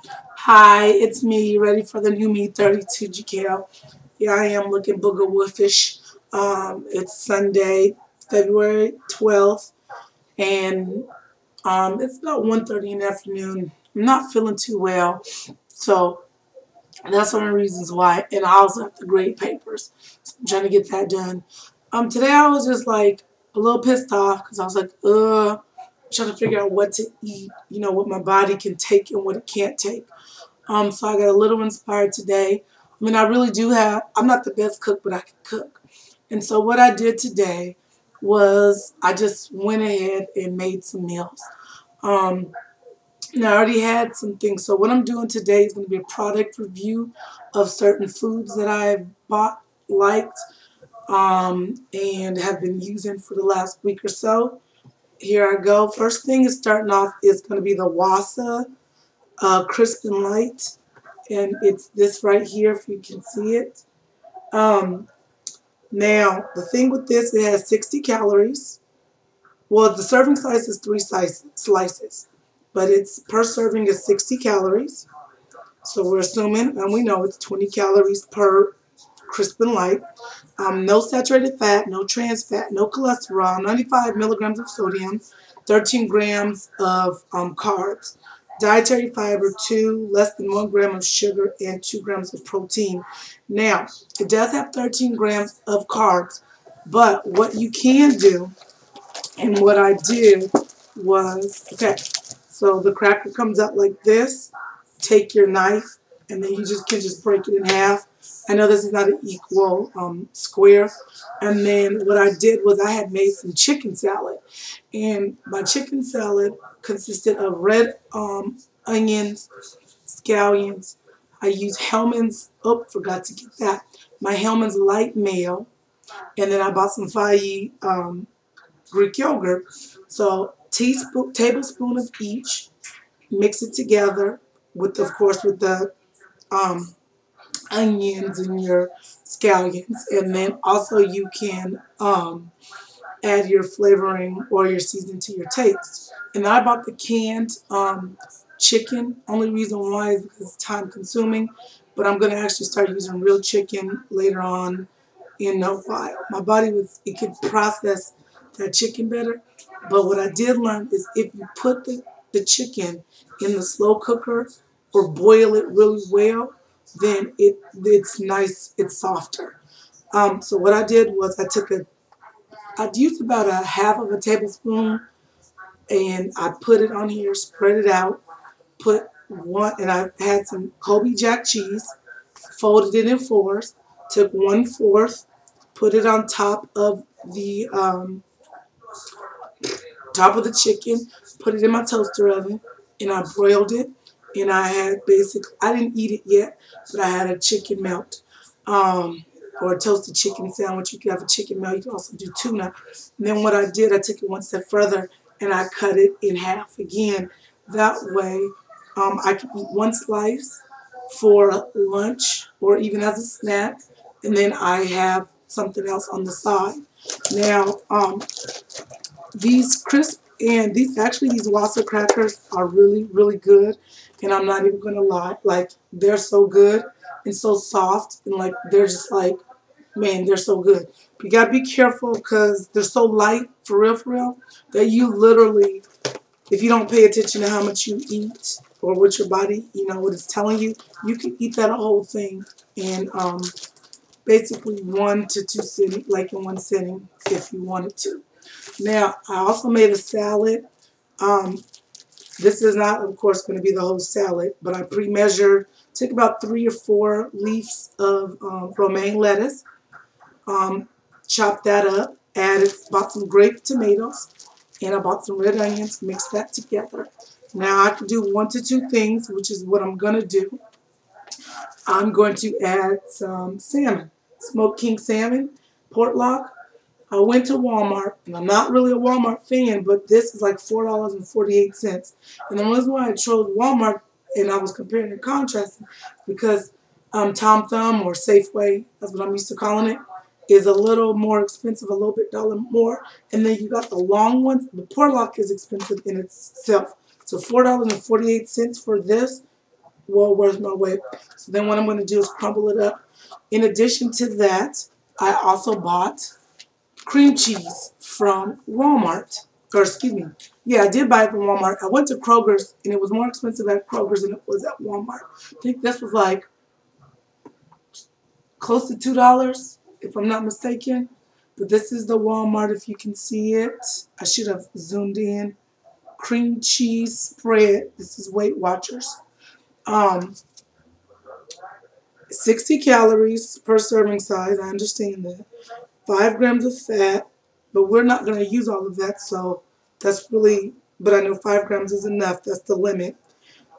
Hi, it's me, ready for the new me 32 GKL. Here I am looking booger wolfish. It's Sunday, February 12th, and it's about 1:30 in the afternoon. I'm not feeling too well, so that's one of the reasons why. And I also have to grade papers, so I'm trying to get that done. Today I was just like a little pissed off because I was like, trying to figure out what to eat, what my body can take and what it can't take. So I got a little inspired today. I mean, I really do I'm not the best cook, but I can cook. And so what I did today was I just went ahead and made some meals. Um, and I already had some things. So what I'm doing today is going to be a product review of certain foods that I've bought, liked, and have been using for the last week or so. Here I go. First thing is starting off is going to be the Wassa Crisp and Light, and it's this right here if you can see it. Um, Now, the thing with this, it has 60 calories. Well, the serving size is three slices, but it's per serving is 60 calories. So we're assuming, and we know it's 20 calories per crisp and light. No saturated fat, no trans fat, no cholesterol, 95 milligrams of sodium, 13 grams of carbs. Dietary fiber, 2, less than 1 gram of sugar, and 2 grams of protein. Now, it does have 13 grams of carbs, but what you can do, and what I did was, okay, so the cracker comes out like this. Take your knife, and then you can just break it in half. I know this is not an equal square. And then what I did was I had made some chicken salad. And my chicken salad consisted of red onions, scallions. I used Hellman's, oh, forgot to get that. My Hellman's light mayo. And then I bought some Fage Greek yogurt. So tablespoon of each. Mix it together with, of course, with the um, onions and your scallions, and then also you can add your flavoring or your seasoning to your taste. And I bought the canned chicken. Only reason why is because it's time consuming, but I'm going to actually start using real chicken later on in no while. My body it could process that chicken better, but what I did learn is if you put the chicken in the slow cooker or boil it really well, then it's nice, it's softer. So what I did was I'd used about a half of a tablespoon, and I put it on here, spread it out, put one, and I had some Colby Jack cheese, folded it in fours, took 1/4, put it on top of the chicken, put it in my toaster oven, and I broiled it. And I had I didn't eat it yet, but I had a chicken melt, or a toasted chicken sandwich. You could have a chicken melt. You could also do tuna. And then what I did, I took it one step further, and I cut it in half again. That way, I could eat one slice for lunch or even as a snack, and then I have something else on the side. Now, these crisp and these Wassa crackers are really, really good, and I'm not even gonna lie, like they're so good and so soft, and like they're just like, man, they're so good. You gotta be careful because they're so light for real, that you literally, if you don't pay attention to how much you eat or what your body, what it's telling you, you can eat that whole thing in basically 1 to 2 sitting, like in one sitting, if you wanted to. Now, I also made a salad. Um, this is not, of course, going to be the whole salad, but I pre-measured, took about 3 or 4 leaves of romaine lettuce, um, chopped that up, bought some grape tomatoes, and I bought some red onions, mixed that together. Now I can do 1 to 2 things, which is what I'm going to do. I'm going to add some salmon, smoked king salmon, portlock. I went to Walmart, and I'm not really a Walmart fan, but this is like $4.48. And the reason why I chose Walmart and I was comparing and contrasting because Tom Thumb or Safeway, that's what I'm used to calling it, is a little more expensive, a little bit dollar more. And then you got the long ones. The portlock is expensive in itself. So $4.48 for this. well worth my weight. So then what I'm going to do is crumble it up. In addition to that, I also bought cream cheese from Walmart. Or excuse me. Yeah, I did buy it from Walmart. I went to Kroger's and it was more expensive at Kroger's than it was at Walmart. I think this was like close to $2, if I'm not mistaken. But this is the Walmart, if you can see it. I should have zoomed in. Cream cheese spread. This is Weight Watchers. Um, 60 calories per serving size. I understand that. 5 grams of fat, but we're not going to use all of that, so that's really, but I know 5 grams is enough. That's the limit.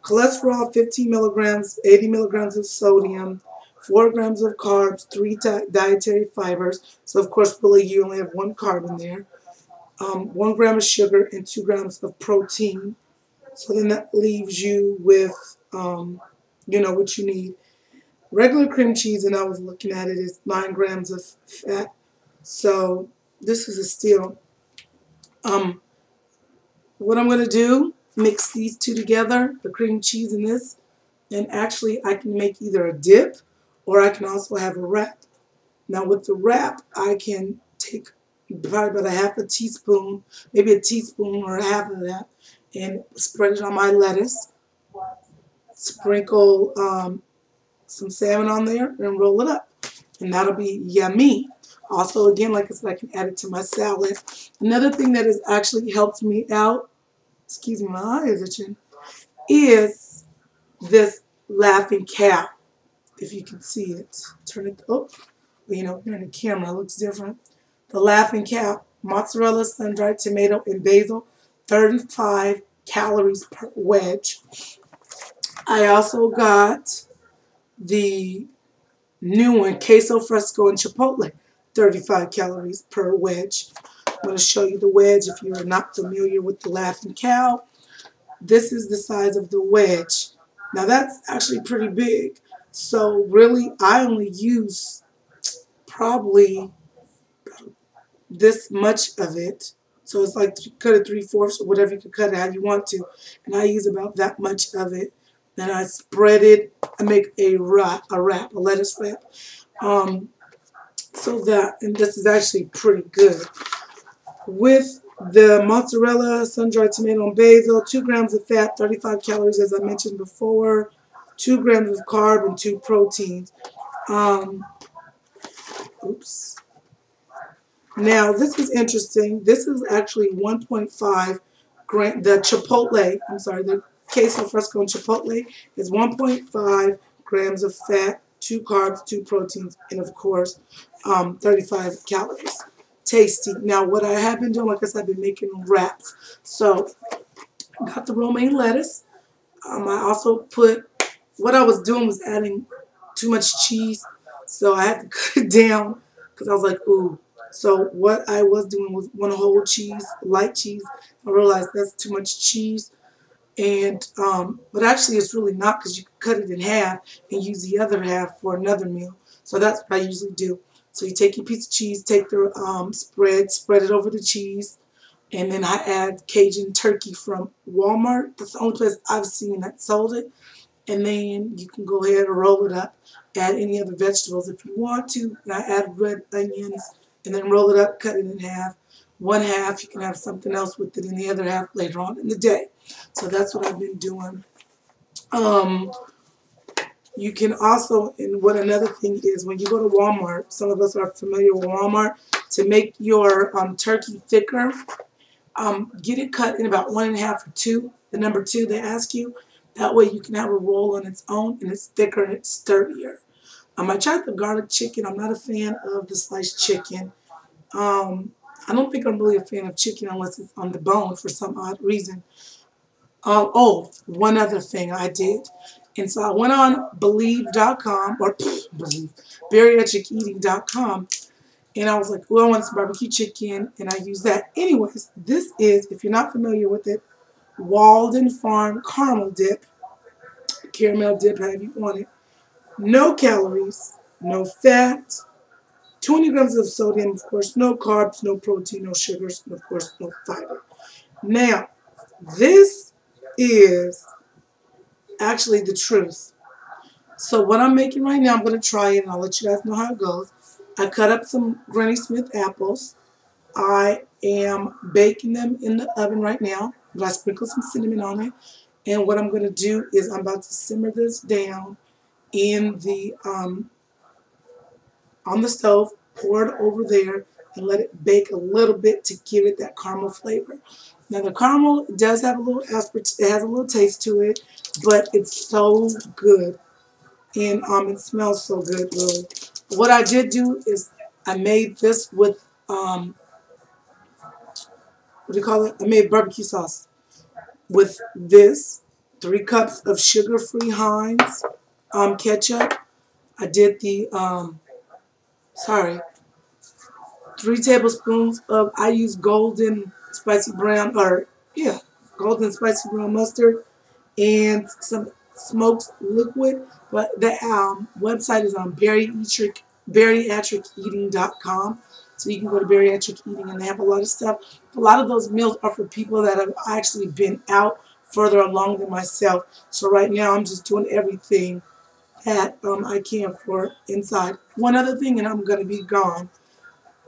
Cholesterol, 15 milligrams, 80 milligrams of sodium, 4 grams of carbs, 3 dietary fibers. So, of course, really, you only have 1 carb in there. 1 gram of sugar and 2 grams of protein. So then that leaves you with, what you need. Regular cream cheese, and I was looking at it, is 9 grams of fat. So this is a steal. What I'm going to do, mix these two together, the cream cheese and this, and actually I can make either a dip or I can also have a wrap. Now with the wrap, I can take probably about a half a teaspoon, maybe a teaspoon or a half of that, and spread it on my lettuce. Sprinkle some salmon on there and roll it up. And that'll be yummy. Also, again, like I said, I can add it to my salad. Another thing that has actually helped me out, excuse me, my eye is itching, is this Laughing Cow. If you can see it. Turn it, oh, here in the camera, it looks different. The Laughing Cow, mozzarella, sun-dried tomato, and basil, 35 calories per wedge. I also got the new one, queso fresco and chipotle, 35 calories per wedge. I'm going to show you the wedge if you are not familiar with the Laughing Cow. This is the size of the wedge. Now that's actually pretty big. So really, I only use probably this much of it. So it's like cut it 3/4 or whatever, you can cut it how you want to. And I use about that much of it. Then I spread it. I make a lettuce wrap. And this is actually pretty good. With the mozzarella, sun-dried tomato, and basil, 2 grams of fat, 35 calories as I mentioned before, 2 grams of carb, and 2 proteins. Now, this is interesting. This is actually 1.5 gram, the queso fresco and chipotle is 1.5 grams of fat, 2 carbs, 2 proteins, and of course, 35 calories. Tasty. Now, what I have been doing, like I said, I've been making wraps. So, got the romaine lettuce. I also what I was doing was adding too much cheese, so I had to cut it down because I was like, ooh. So what I was doing was one whole cheese, light cheese. I realized that's too much cheese. And but actually it's really not, because you can cut it in half and use the other half for another meal. So that's what I usually do. So you take your piece of cheese, take the spread it over the cheese, and then I add Cajun turkey from Walmart. That's the only place I've seen that sold it. And then you can go ahead and roll it up. Add any other vegetables if you want to. And I add red onions, and then roll it up, cut it in half. One half, you can have something else with it, and the other half later on in the day. So that's what I've been doing. You can also, and what another thing is, when you go to Walmart, some of us are familiar with Walmart, to make your turkey thicker, get it cut in about 1 1/2 or 2, the number 2 they ask you. That way you can have a roll on its own, and it's thicker and it's sturdier. I tried the garlic chicken. I'm not a fan of the sliced chicken. I don't think I'm really a fan of chicken unless it's on the bone for some odd reason. One other thing I did. And so I went on Believe.com, or Believe, bariatriceating.com, and I was like, oh, I want some barbecue chicken, and I use that. Anyways, this is, if you're not familiar with it, Walden Farm caramel dip, however you want it. No calories, no fat, 20 grams of sodium, of course, no carbs, no protein, no sugars, and of course, no fiber. Now, this is actually the truth. So what I'm making right now, I'm going to try it and I'll let you guys know how it goes. I cut up some Granny Smith apples. I am baking them in the oven right now. I sprinkle some cinnamon on it. And what I'm going to do is I'm about to simmer this down in the on the stove, pour it over there, and let it bake a little bit to give it that caramel flavor. Now the caramel does have a little aspartame, it has a little taste to it, but it's so good, and it smells so good, really. What I did do is I made this with what do you call it? I made barbecue sauce with this, 3 cups of sugar-free Heinz ketchup. I did the sorry, 3 tablespoons of, I use golden spicy brown, or yeah, golden spicy brown mustard, and some smoked liquid. But the website is on bariatriceating.com. So you can go to bariatric eating and they have a lot of stuff. A lot of those meals are for people that have actually been out further along than myself. So right now I'm just doing everything that I can for inside. One other thing and I'm going to be gone.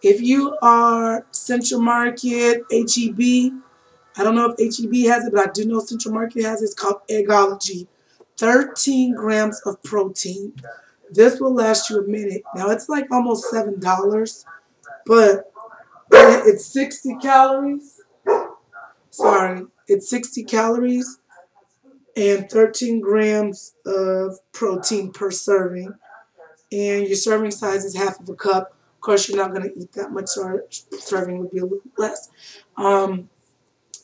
If you are Central Market, HEB, I don't know if HEB has it, but I do know Central Market has it. It's called Eggology. 13 grams of protein. This will last you a minute. Now, it's like almost $7, but it's 60 calories. Sorry, it's 60 calories and 13 grams of protein per serving. And your serving size is half of a cup. Of course, you're not going to eat that much, so serving would be a little less. And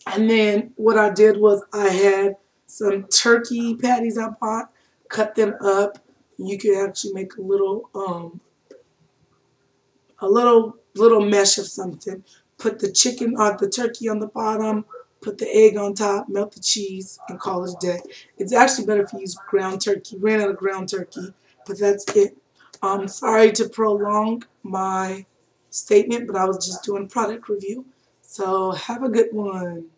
then what I did was I had some turkey patties I bought, cut them up. You could actually make a little mesh of something. Put the chicken or the turkey on the bottom, put the egg on top, melt the cheese, and call it a day. It's actually better if you use ground turkey. Ran out of ground turkey, but that's it. Sorry to prolong my statement, but I was just doing product review. So have a good one.